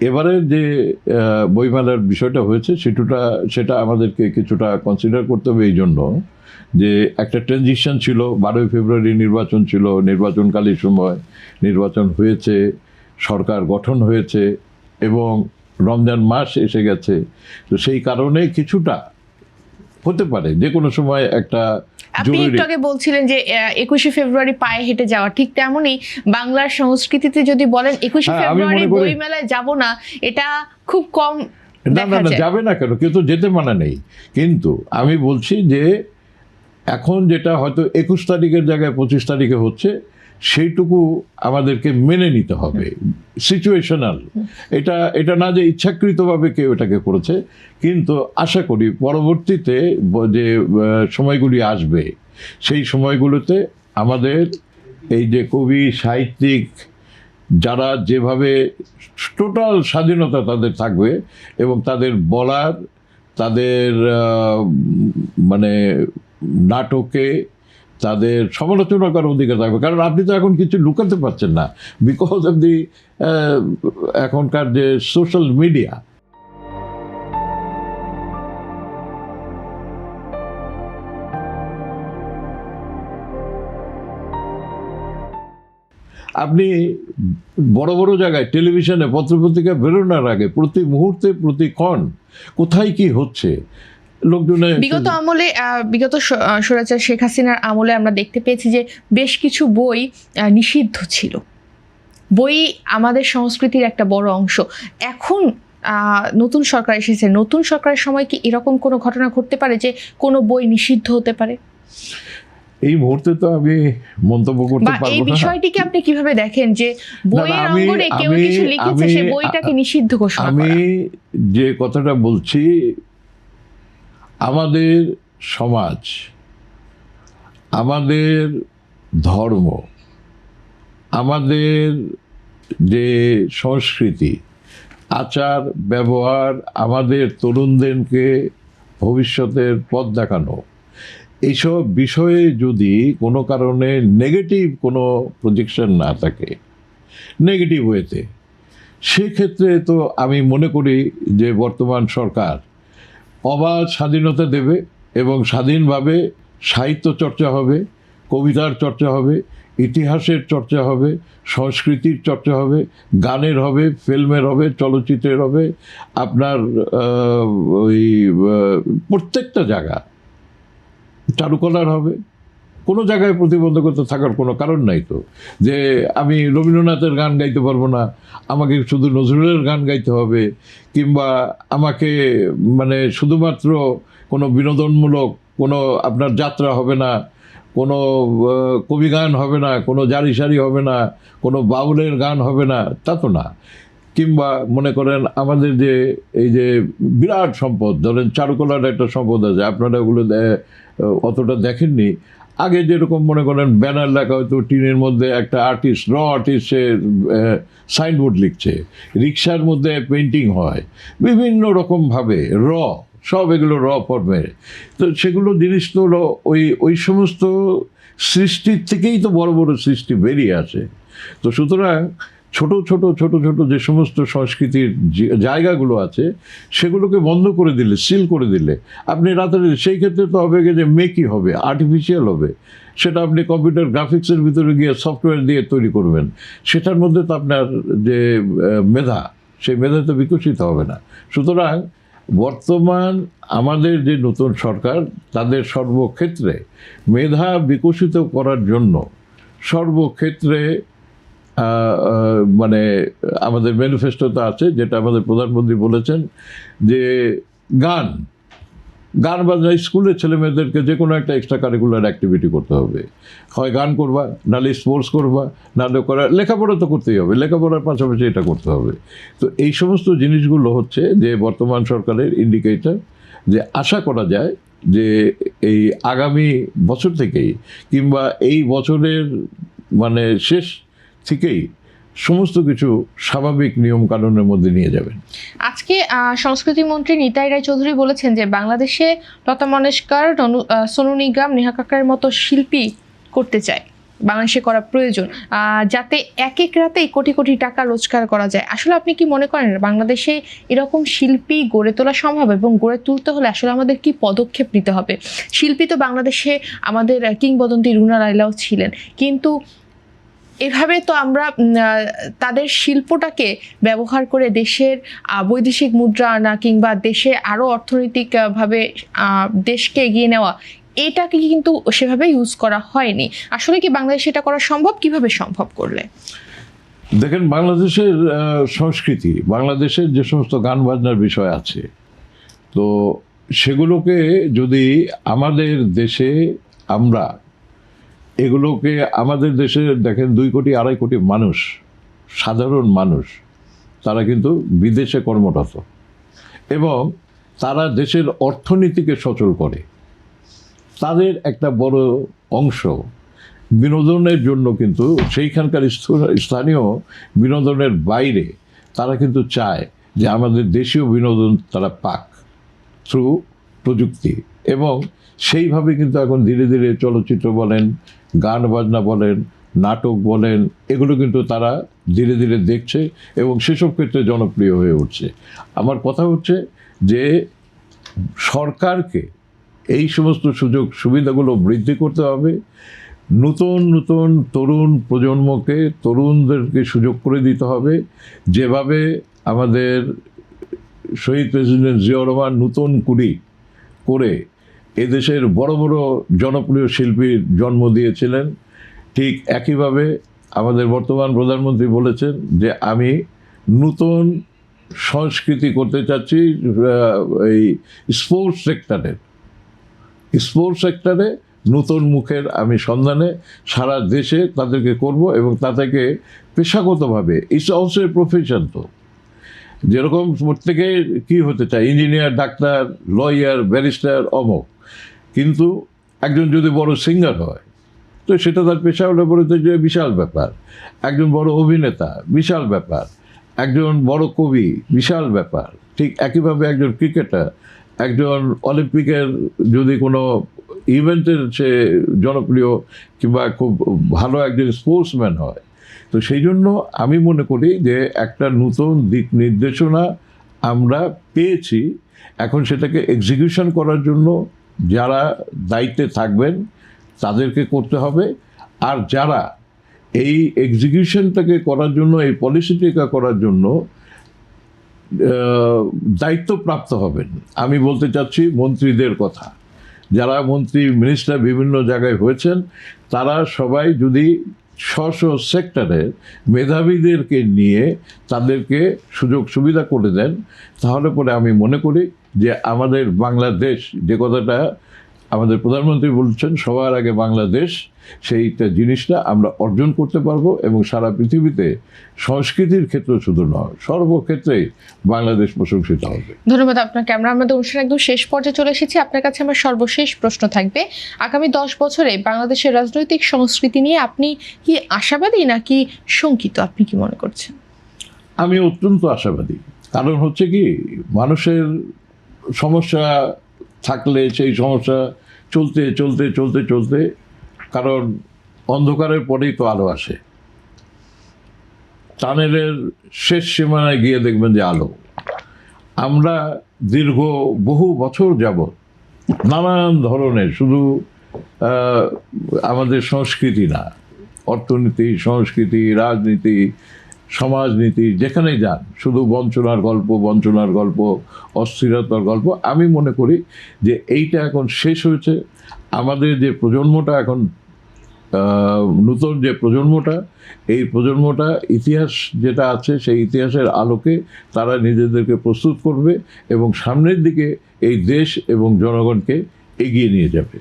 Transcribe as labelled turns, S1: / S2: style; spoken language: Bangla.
S1: এবারের যে বইমেলার বিষয়টা হয়েছে সেটা আমাদেরকে কিছুটা কনসিডার করতে হবে এই জন্য যে একটা ট্রানজিশন ছিল, 12ই ফেব্রুয়ারি নির্বাচন ছিল, নির্বাচনকালীন সময় নির্বাচন হয়েছে, সরকার গঠন হয়েছে এবং রমজান মাস এসে গেছে। তো সেই কারণে কিছুটা হতে পারে যে কোনো সময় একটা
S2: আপনি একটু আগে বলছিলেন যে 21শে ফেব্রুয়ারি পায়ে হেঁটে যাওয়া, ঠিক তেমনই বাংলার সংস্কৃতিতে যদি বলেন 21শে ফেব্রুয়ারি বইমেলায় যাব না, এটা খুব কম দেখা যায়।
S1: না, যাবে না কেন, কেউ তো যেতে মানা নেই, কিন্তু আমি বলছি যে এখন যেটা হয়তো 21 তারিখের জায়গায় 25 তারিখে হচ্ছে সেইটুকু আমাদেরকে মেনে নিতে হবে, সিচুয়েশনাল। এটা না যে ইচ্ছাকৃতভাবে কেউ এটাকে করেছে, কিন্তু আশা করি পরবর্তীতে যে সময়গুলি আসবে সেই সময়গুলোতে আমাদের এই যে কবি সাহিত্যিক যারা যেভাবে টোটাল স্বাধীনতা তাদের থাকবে এবং তাদের বলার, তাদের মানে নাটকে তাদের সমালোচনা করার অধিকার থাকবে। কারণ আপনি তো এখন কিছু লুকাতে পারছেন না, বিকজ অফ দি এখনকার যে সোশ্যাল মিডিয়া। আপনি বড় বড় জায়গায় টেলিভিশনে পত্রপত্রিকা বেরোনোর আগে প্রতি মুহূর্তে প্রতিক্ষণ কোথায় কি হচ্ছে
S2: বিগত আমলে, বিগত স্বৈরাচার শেখ হাসিনার আমলে আমরা দেখতে পেয়েছি যে বেশ কিছু বই নিষিদ্ধ ছিল। বই আমাদের সংস্কৃতির একটা বড় অংশ। এখন নতুন সরকার এসেছে, নতুন সরকারের সময় কি এরকম কোনো ঘটনা ঘটতে পারে যে কোনো বই নিষিদ্ধ হতে পারে?
S1: এই মুহূর্তে তো আমি মন্তব্য করতে পারবো না।
S2: এই বিষয়টিকে আপনি কিভাবে দেখেন যে বইয়ের অঙ্গনে কেউ কিছু লিখেছে, সেই বইটাকে নিষিদ্ধ ঘোষণা করা?
S1: আমি যে কথাটা বলছি, আমাদের সমাজ, আমাদের ধর্ম, আমাদের যে সংস্কৃতি, আচার ব্যবহার, আমাদের তরুণদেরকে ভবিষ্যতের পথ দেখানো, এইসব বিষয়ে যদি কোনো কারণে নেগেটিভ কোনো প্রজেকশন না থাকে, নেগেটিভ ওয়েতে, সেক্ষেত্রে তো আমি মনে করি যে বর্তমান সরকার অবাধ স্বাধীনতা দেবে এবং স্বাধীনভাবে সাহিত্য চর্চা হবে, কবিতার চর্চা হবে, ইতিহাসের চর্চা হবে, সংস্কৃতির চর্চা হবে, গানের হবে, ফিল্মের হবে, চলচ্চিত্রের হবে, আপনার ওই প্রত্যেকটা জায়গা চারুকলার হবে। কোনো জায়গায় প্রতিবন্ধকতা থাকার কোনো কারণ নাই তো, যে আমি রবীন্দ্রনাথের গান গাইতে পারবো না, আমাকে শুধু নজরুলের গান গাইতে হবে, কিংবা আমাকে মানে শুধুমাত্র কোনো বিনোদনমূলক কোনো আপনার যাত্রা হবে না, কোনো কবি গান হবে না, কোনো জারি সারি হবে না, কোনো বাউলের গান হবে না, তা তো না। কিংবা মনে করেন আমাদের যে এই যে বিরাট সম্পদ, ধরেন চারুকলার একটা সম্পদ আছে, আপনারা ওগুলো অতটা দেখেননি। আগে যেরকম মনে করেন ব্যানার লেখা হয়তো টিনের মধ্যে একটা আর্টিস্ট, র আর্টিস্ট সে সাইনবোর্ড লিখছে, রিক্সার মধ্যে পেন্টিং হয় বিভিন্ন রকমভাবে, সব এগুলো ফর্মে। তো সেগুলো জিনিস তো ওই সমস্ত সৃষ্টির থেকেই তো বড় বড় সৃষ্টি বেরিয়ে আসে। তো সুতরাং ছোট ছোট যে সমস্ত সংস্কৃতির জায়গাগুলো আছে সেগুলোকে বন্ধ করে দিলে, সিল করে দিলে, আপনি রাতারাতি সেই ক্ষেত্রে তো হবে যে মেকই হবে, আর্টিফিশিয়াল হবে, সেটা আপনি কম্পিউটার গ্রাফিক্সের ভিতরে গিয়ে সফটওয়্যার দিয়ে তৈরি করবেন, সেটার মধ্যে তো আপনার যে মেধা, সেই মেধা তো বিকশিত হবে না। সুতরাং বর্তমান আমাদের যে নতুন সরকার, তাদের সর্বক্ষেত্রে মেধা বিকশিত করার জন্য সর্বক্ষেত্রে মানে আমাদের ম্যানিফেস্টোতে আছে, যেটা আমাদের প্রধানমন্ত্রী বলেছেন যে গান বাজনা স্কুলের ছেলেমেয়েদেরকে যে কোনো একটা এক্সট্রা কারিকুলার অ্যাক্টিভিটি করতে হবে। হয় গান করবা, নাহলে স্পোর্টস করবা, নাহলে লেখাপড়া তো করতেই হবে, লেখাপড়ার পাশাপাশি এটা করতে হবে। তো এই সমস্ত জিনিসগুলো হচ্ছে যে বর্তমান সরকারের ইন্ডিকেটর, যে আশা করা যায় যে এই আগামী বছর থেকেই কিংবা এই বছরের মানে শেষ থেকেই সমস্ত কিছু স্বাভাবিক নিয়ম কানুনের মধ্যে নিয়ে যাবেন।
S2: আজকে সংস্কৃতি মন্ত্রী নিতাই রায়চৌধুরী বলেছেন যে বাংলাদেশে লতা মঙ্গেশকর, সোনু নিগম, নেহা কাক্করের মতো শিল্পী করতে চায়। বাংলাদেশে করা প্রয়োজন, যাতে এক এক রাতেই কোটি কোটি টাকা রোজগার করা যায়। আসলে আপনি কি মনে করেন বাংলাদেশে এরকম শিল্পী গড়ে তোলা সম্ভব, এবং গড়ে তুলতে হলে আসলে আমাদের কি পদক্ষেপ নিতে হবে? শিল্পী তো বাংলাদেশে আমাদের কিংবদন্তি রুনা লায়লাও ছিলেন, কিন্তু এভাবে তো আমরা তাদের শিল্পটাকে ব্যবহার করে দেশের বৈদেশিক মুদ্রা আনা কিংবা দেশে আরও অর্থনৈতিকভাবে দেশকে এগিয়ে নেওয়া, এটাকে কিন্তু সেভাবে ইউজ করা হয়নি। আসলে কি বাংলাদেশে এটা করা সম্ভব? কিভাবে সম্ভব করলে?
S1: দেখেন, বাংলাদেশের সংস্কৃতি, বাংলাদেশের যে সমস্ত গান বাজনার বিষয় আছে, তো সেগুলোকে যদি আমাদের দেশে আমরা এগুলোকে, আমাদের দেশে দেখেন 2 কোটি 2.5 কোটি মানুষ, সাধারণ মানুষ, তারা কিন্তু বিদেশে কর্মরত এবং তারা দেশের অর্থনীতিকে সচল করে। তাদের একটা বড় অংশ বিনোদনের জন্য কিন্তু সেইখানকার স্থানীয় বিনোদনের বাইরে তারা কিন্তু চায় যে আমাদের দেশীয় বিনোদন তারা পাক থ্রু প্রযুক্তি, এবং সেইভাবে কিন্তু এখন ধীরে ধীরে চলচ্চিত্র বলেন, গান বাজনা বলেন, নাটক বলেন, এগুলো কিন্তু তারা ধীরে ধীরে দেখছে এবং সেসব ক্ষেত্রে জনপ্রিয় হয়ে উঠছে। আমার কথা হচ্ছে যে সরকারকে এই সমস্ত সুযোগ সুবিধাগুলো বৃদ্ধি করতে হবে, নতুন নতুন তরুণ প্রজন্মকে, তরুণদেরকে সুযোগ করে দিতে হবে। যেভাবে আমাদের শহীদ প্রেসিডেন্ট জিয়াউর রহমান নতুন কুড়ি করে এদেশের বড় বড় জনপ্রিয় শিল্পীর জন্ম দিয়েছিলেন, ঠিক একইভাবে আমাদের বর্তমান প্রধানমন্ত্রী বলেছেন যে আমি নতুন সংস্কৃতি করতে চাচ্ছি এই স্পোর্টস সেক্টরে নতুন মুখের আমি সন্ধানে সারা দেশে তাদেরকে করব, এবং তাদেরকে পেশাগতভাবে ইটস অলসো এ প্রফেশন। তো যেরকম প্রত্যেকে কি হতে চায়, ইঞ্জিনিয়ার, ডাক্তার, লয়ার, ব্যারিস্টার, অমক, কিন্তু একজন যদি বড় সিঙ্গার হয় তো সেটা তার পেশা হলে বলতে যে বিশাল ব্যাপার। একজন বড় অভিনেতা, বিশাল ব্যাপার। একজন বড় কবি, বিশাল ব্যাপার। ঠিক একইভাবে একজন ক্রিকেটার, একজন অলিম্পিকের যদি কোনো ইভেন্টের সে জনপ্রিয় কিংবা খুব ভালো একজন স্পোর্টসম্যান হয়, তো সেই জন্য আমি মনে করি যে একটা নতুন দিক নির্দেশনা আমরা পেয়েছি। এখন সেটাকে এক্সিকিউশন করার জন্য যারা দায়িত্বে থাকবেন তাদেরকে করতে হবে, আর যারা এই এক্সিকিউশনটাকে করার জন্য, এই পলিসিটিকা করার জন্য দায়িত্বপ্রাপ্ত হবেন, আমি বলতে চাচ্ছি মন্ত্রীদের কথা। যারা মন্ত্রী, মিনিস্টার বিভিন্ন জায়গায় হয়েছেন, তারা সবাই যদি স্ব সেক্টরের মেধাবীদেরকে নিয়ে তাদেরকে সুযোগ সুবিধা করে দেন, তাহলে পরে আমি মনে করি যে আমাদের বাংলাদেশ, যে কথাটা আমাদের প্রধানমন্ত্রী বলছেন সবার আগে বাংলাদেশ, সেইটা জিনিসটা আমরা অর্জন করতে পারবো, এবং সারা পৃথিবীতে সংস্কৃতির ক্ষেত্রে শুধু নয়, সর্বক্ষেত্রেই বাংলাদেশ প্রশংসিত হবে।
S2: ধন্যবাদ আপনাকে। আমরা আমাদের অনুষ্ঠান একদম শেষ পর্যায়ে চলে এসেছি। আপনার কাছে আমার সর্বশেষ প্রশ্ন থাকবে, আগামী 10 বছরে বাংলাদেশের রাজনৈতিক সংস্কৃতি নিয়ে আপনি কি আশাবাদী নাকি শঙ্কিত? আপনি কি মনে করছেন?
S1: আমি অত্যন্ত আশাবাদী। কারণ হচ্ছে কি, মানুষের সমস্যা থাকলে সেই সমস্যা চলতে চলতে চলতে চলতে, কারণ অন্ধকারের পরেই তো আলো আসে, টানেলের শেষ সীমানায় গিয়ে দেখবেন যে আলো। আমরা দীর্ঘ বহু বছর যাবৎ নানান ধরনের, শুধু আমাদের সংস্কৃতি না, অর্থনীতি, সংস্কৃতি, রাজনীতি, সমাজনীতি, যেখানে যান শুধু বঞ্চনার গল্প, অস্থিরতার গল্প। আমি মনে করি যে এইটা এখন শেষ হয়েছে। আমাদের যে প্রজন্মটা এখন, নতুন যে প্রজন্মটা, এই প্রজন্মটা ইতিহাস যেটা আছে সেই ইতিহাসের আলোকে তারা নিজেদেরকে প্রস্তুত করবে এবং সামনের দিকে এই দেশ এবং জনগণকে এগিয়ে নিয়ে যাবে।